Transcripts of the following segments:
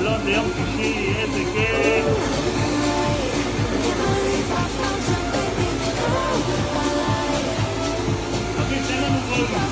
בלונד ליום שישי, איזה כיף. אביב, תן לנו ווליום.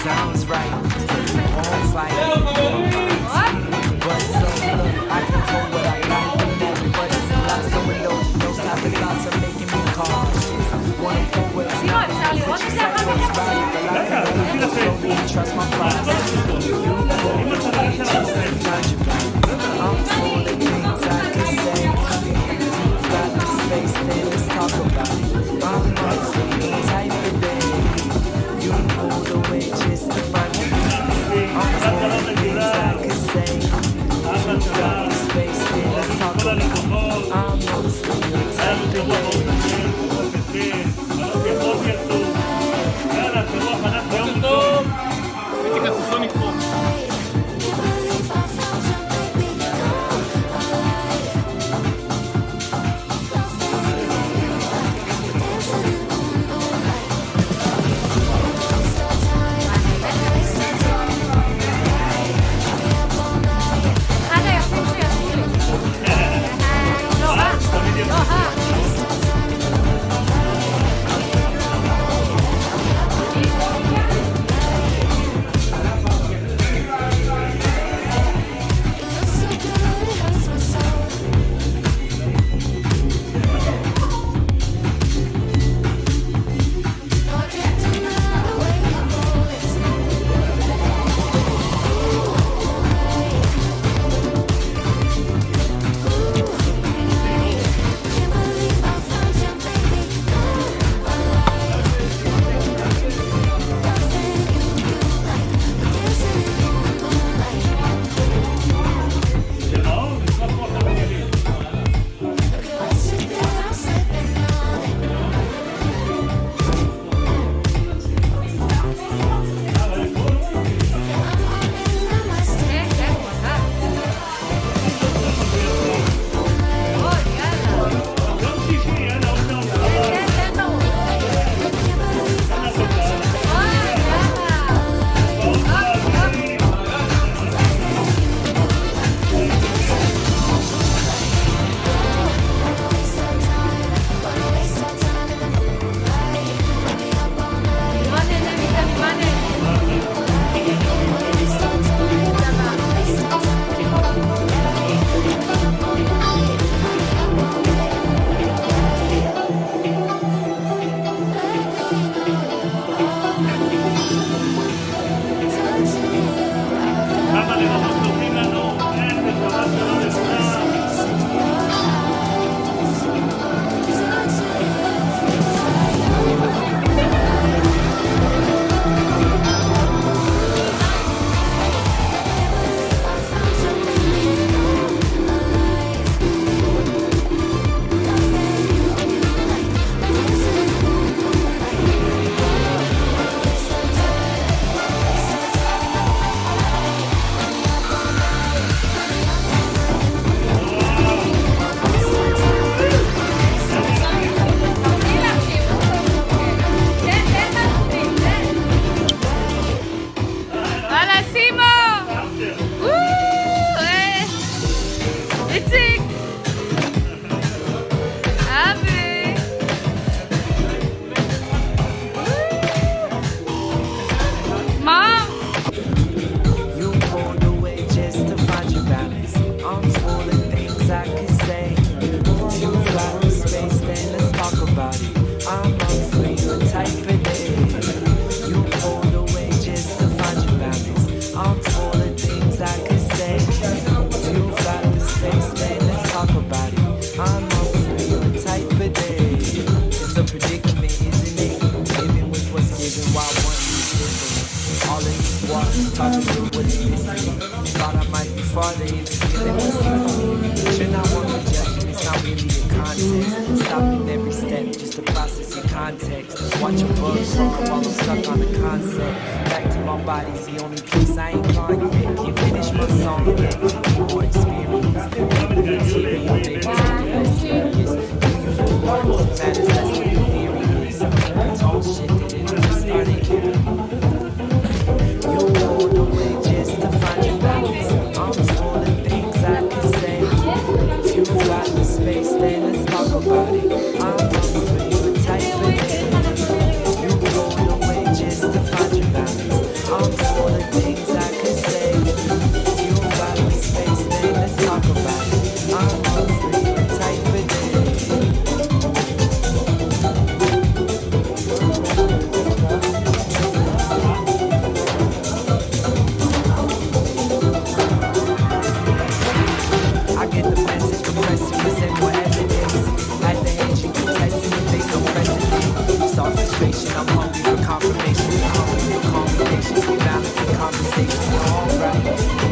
Sounds right, on fire. But so look, I is missing. Thought I might be farther if the feeling was iffy. But you're not one for judging, it's not really a contest. Stopping every step just to process your context. Watch a bug crawl while I'm stuck on a concept. Back to my body's the only place I ain't gone yet. Can't finish my song yet. Need more experience. Maybe material, maybe something less serious. You use the words, it matters less than the theory is. The tone shifted and it just started hitting me. You rolled away just to find your balance. I'm full of things I could say. If you've got the space, then let's talk about it. I'm up for you, type of day. You rolled away just to find your balance. I'm full of things I could say. If you've got the space, then let's talk about it. I'm up for you, type of day. I get the message, but pressing present more evidence. Like the age you contesting it based on precedent. Soft frustration, I'm hungry for confirmation. I'm hungry for combinations. We balance the conversation, you're alright.